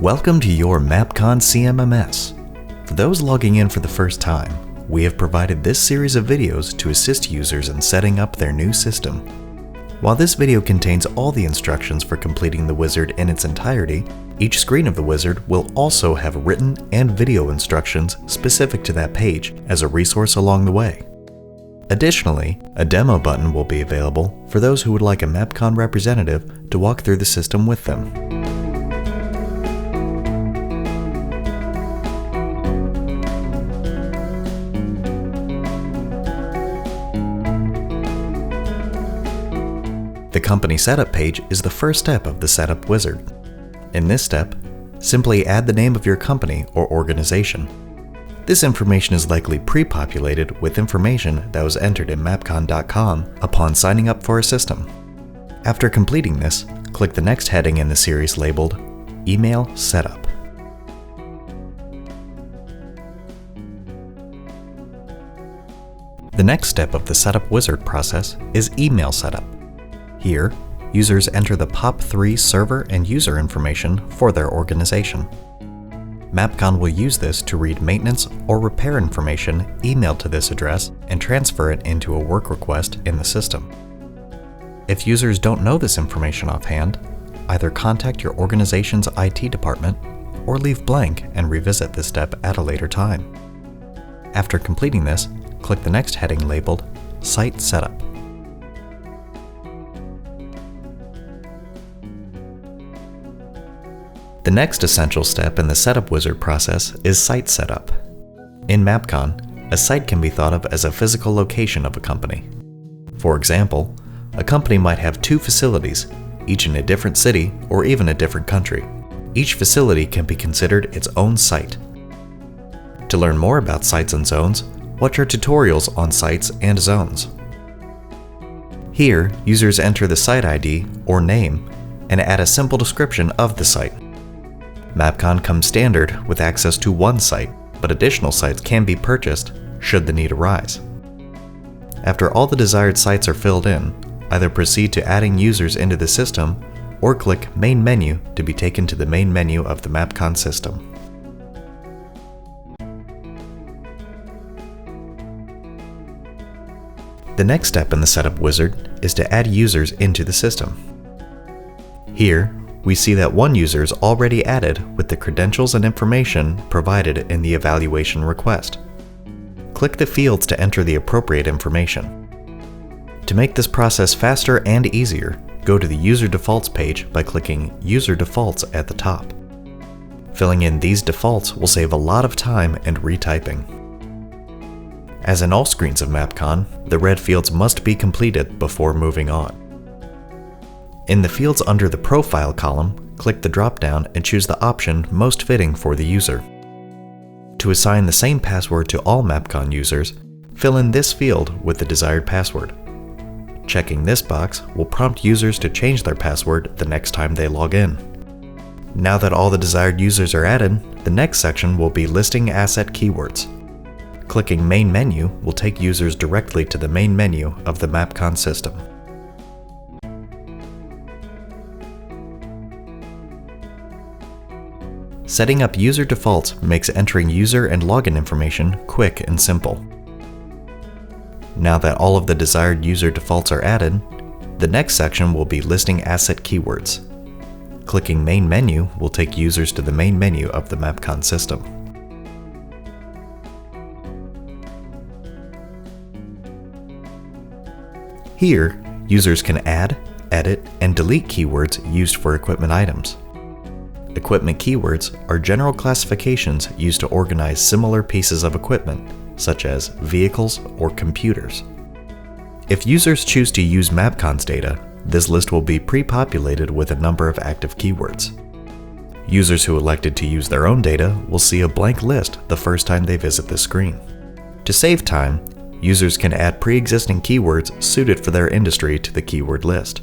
Welcome to your MAPCON CMMS. For those logging in for the first time, we have provided this series of videos to assist users in setting up their new system. While this video contains all the instructions for completing the wizard in its entirety, each screen of the wizard will also have written and video instructions specific to that page as a resource along the way. Additionally, a demo button will be available for those who would like a MAPCON representative to walk through the system with them. The company setup page is the first step of the setup wizard. In this step, simply add the name of your company or organization. This information is likely pre-populated with information that was entered in MAPCON.com upon signing up for a system. After completing this, click the next heading in the series labeled Email Setup. The next step of the setup wizard process is email setup. Here, users enter the POP3 server and user information for their organization. MAPCON will use this to read maintenance or repair information emailed to this address and transfer it into a work request in the system. If users don't know this information offhand, either contact your organization's IT department or leave blank and revisit this step at a later time. After completing this, click the next heading labeled Site Setup. The next essential step in the setup wizard process is site setup. In MAPCON, a site can be thought of as a physical location of a company. For example, a company might have two facilities, each in a different city or even a different country. Each facility can be considered its own site. To learn more about sites and zones, watch our tutorials on sites and zones. Here, users enter the site ID or name and add a simple description of the site. MAPCON comes standard with access to one site, but additional sites can be purchased should the need arise. After all the desired sites are filled in, either proceed to adding users into the system or click Main Menu to be taken to the main menu of the MAPCON system. The next step in the setup wizard is to add users into the system. Here, we see that one user is already added with the credentials and information provided in the evaluation request. Click the fields to enter the appropriate information. To make this process faster and easier, go to the User Defaults page by clicking User Defaults at the top. Filling in these defaults will save a lot of time and retyping. As in all screens of MAPCON, the red fields must be completed before moving on. In the fields under the Profile column, click the drop-down and choose the option most fitting for the user. To assign the same password to all MAPCON users, fill in this field with the desired password. Checking this box will prompt users to change their password the next time they log in. Now that all the desired users are added, the next section will be listing asset keywords. Clicking Main Menu will take users directly to the main menu of the MAPCON system. Setting up user defaults makes entering user and login information quick and simple. Now that all of the desired user defaults are added, the next section will be listing asset keywords. Clicking Main Menu will take users to the main menu of the MAPCON system. Here, users can add, edit, and delete keywords used for equipment items. Equipment keywords are general classifications used to organize similar pieces of equipment, such as vehicles or computers. If users choose to use MAPCON's data, this list will be pre-populated with a number of active keywords. Users who elected to use their own data will see a blank list the first time they visit the screen. To save time, users can add pre-existing keywords suited for their industry to the keyword list.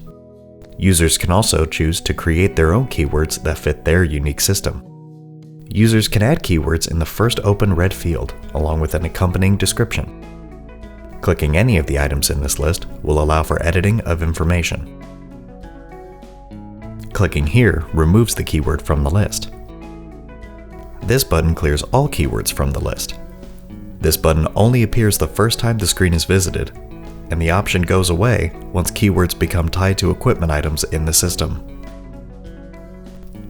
Users can also choose to create their own keywords that fit their unique system. Users can add keywords in the first open red field, along with an accompanying description. Clicking any of the items in this list will allow for editing of information. Clicking here removes the keyword from the list. This button clears all keywords from the list. This button only appears the first time the screen is visited, and the option goes away once keywords become tied to equipment items in the system.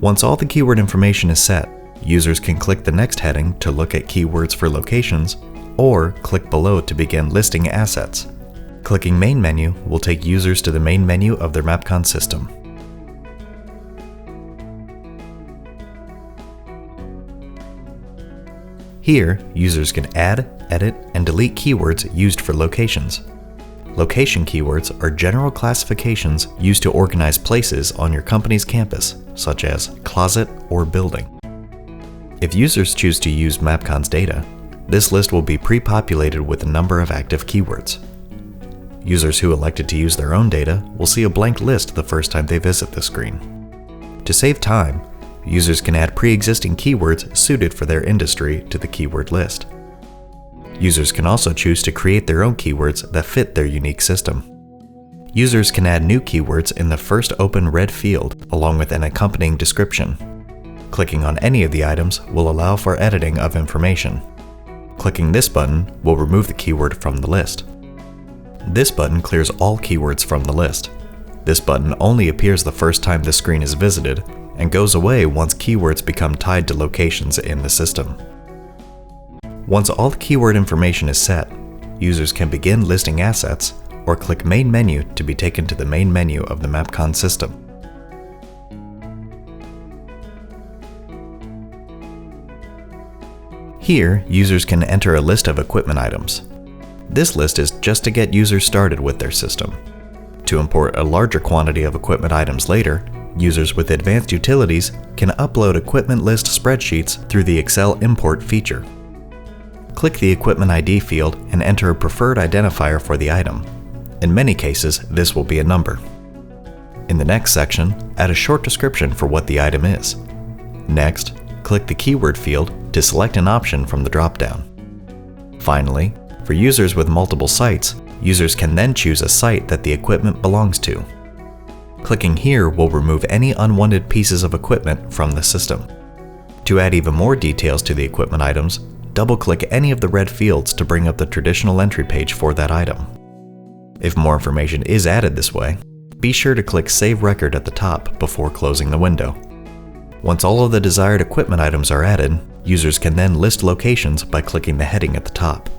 Once all the keyword information is set, users can click the next heading to look at keywords for locations, or click below to begin listing assets. Clicking Main Menu will take users to the main menu of their MAPCON system. Here, users can add, edit, and delete keywords used for locations. Location keywords are general classifications used to organize places on your company's campus, such as closet or building. If users choose to use MAPCON's data, this list will be pre-populated with a number of active keywords. Users who elected to use their own data will see a blank list the first time they visit the screen. To save time, users can add pre-existing keywords suited for their industry to the keyword list. Users can also choose to create their own keywords that fit their unique system. Users can add new keywords in the first open red field along with an accompanying description. Clicking on any of the items will allow for editing of information. Clicking this button will remove the keyword from the list. This button clears all keywords from the list. This button only appears the first time the screen is visited and goes away once keywords become tied to locations in the system. Once all the keyword information is set, users can begin listing assets or click Main Menu to be taken to the main menu of the MAPCON system. Here, users can enter a list of equipment items. This list is just to get users started with their system. To import a larger quantity of equipment items later, users with advanced utilities can upload equipment list spreadsheets through the Excel import feature. Click the Equipment ID field and enter a preferred identifier for the item. In many cases, this will be a number. In the next section, add a short description for what the item is. Next, click the keyword field to select an option from the drop-down. Finally, for users with multiple sites, users can then choose a site that the equipment belongs to. Clicking here will remove any unwanted pieces of equipment from the system. To add even more details to the equipment items, double-click any of the red fields to bring up the traditional entry page for that item. If more information is added this way, be sure to click Save Record at the top before closing the window. Once all of the desired equipment items are added, users can then list locations by clicking the heading at the top.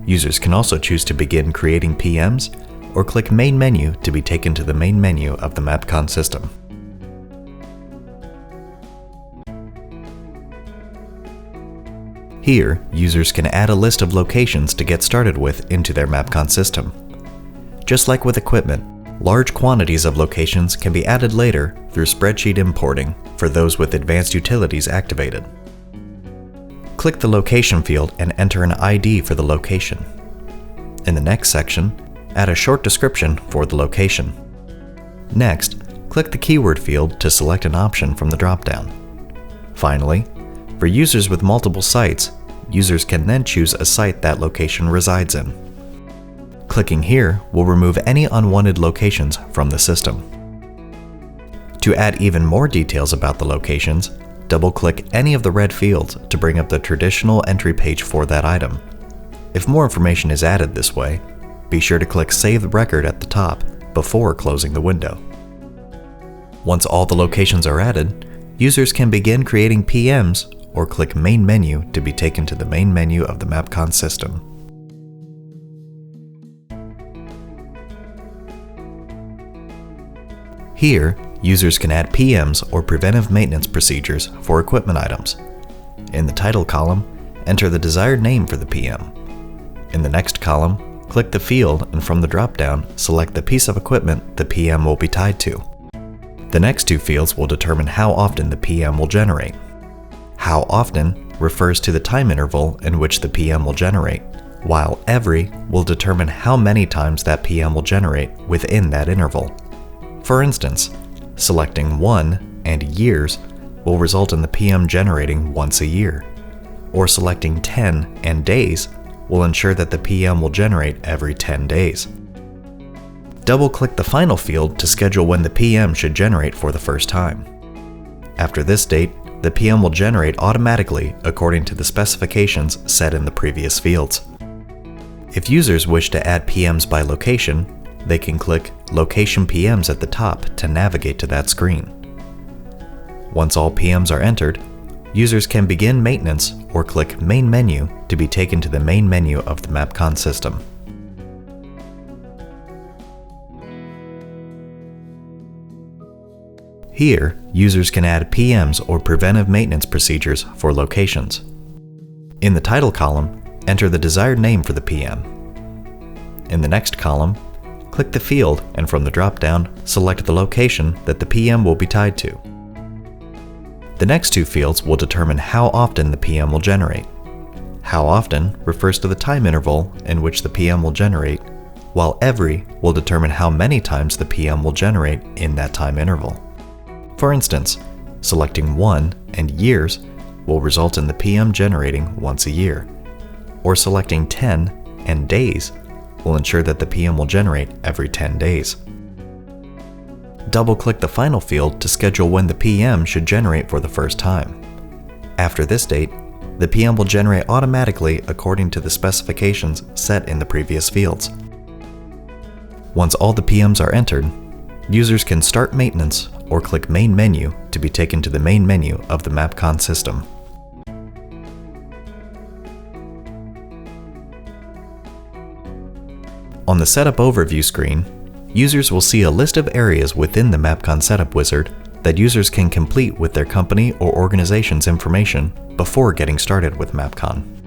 Users can also choose to begin creating PMs or click Main Menu to be taken to the main menu of the MAPCON system. Here, users can add a list of locations to get started with into their MAPCON system. Just like with equipment, large quantities of locations can be added later through spreadsheet importing for those with advanced utilities activated. Click the location field and enter an ID for the location. In the next section, add a short description for the location. Next, click the keyword field to select an option from the drop-down. Finally, for users with multiple sites, users can then choose a site that location resides in. Clicking here will remove any unwanted locations from the system. To add even more details about the locations, double-click any of the red fields to bring up the traditional entry page for that item. If more information is added this way, be sure to click Save the Record at the top before closing the window. Once all the locations are added, users can begin creating PMs or click Main Menu to be taken to the main menu of the MAPCON system. Here, users can add PMs or preventive maintenance procedures for equipment items. In the title column, enter the desired name for the PM. In the next column, click the field and from the drop-down, select the piece of equipment the PM will be tied to. The next two fields will determine how often the PM will generate. How often refers to the time interval in which the PM will generate, while every will determine how many times that PM will generate within that interval. For instance, selecting 1 and years will result in the PM generating once a year, or selecting 10 and days will ensure that the PM will generate every 10 days. Double-click the final field to schedule when the PM should generate for the first time. After this date, the PM will generate automatically according to the specifications set in the previous fields. If users wish to add PMs by location, they can click Location PMs at the top to navigate to that screen. Once all PMs are entered, users can begin maintenance or click Main Menu to be taken to the main menu of the MAPCON system. Here, users can add PMs or preventive maintenance procedures for locations. In the title column, enter the desired name for the PM. In the next column, click the field and from the drop-down, select the location that the PM will be tied to. The next two fields will determine how often the PM will generate. How often refers to the time interval in which the PM will generate, while every will determine how many times the PM will generate in that time interval. For instance, selecting 1 and years will result in the PM generating once a year, or selecting 10 and days will ensure that the PM will generate every 10 days. Double-click the final field to schedule when the PM should generate for the first time. After this date, the PM will generate automatically according to the specifications set in the previous fields. Once all the PMs are entered, users can start maintenance or click Main Menu to be taken to the main menu of the MAPCON system. On the Setup Overview screen, users will see a list of areas within the MAPCON Setup Wizard that users can complete with their company or organization's information before getting started with MAPCON.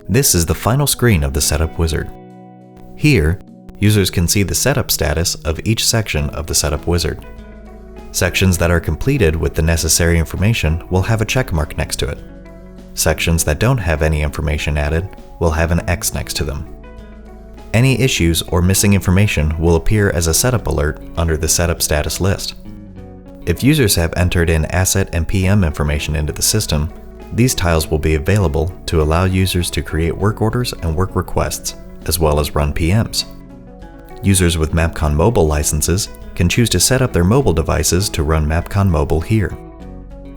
This is the final screen of the Setup Wizard. Here, users can see the setup status of each section of the Setup Wizard. Sections that are completed with the necessary information will have a check mark next to it. Sections that don't have any information added will have an X next to them. Any issues or missing information will appear as a setup alert under the setup status list. If users have entered in asset and PM information into the system, these tiles will be available to allow users to create work orders and work requests, as well as run PMs. Users with MAPCON mobile licenses can choose to set up their mobile devices to run MAPCON Mobile here.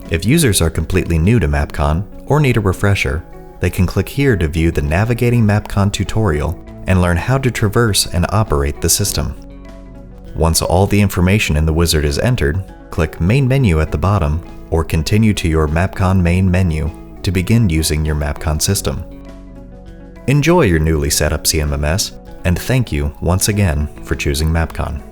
If users are completely new to MAPCON or need a refresher, they can click here to view the Navigating MAPCON tutorial and learn how to traverse and operate the system. Once all the information in the wizard is entered, click Main Menu at the bottom or continue to your MAPCON main menu to begin using your MAPCON system. Enjoy your newly set up CMMS, and thank you once again for choosing MAPCON.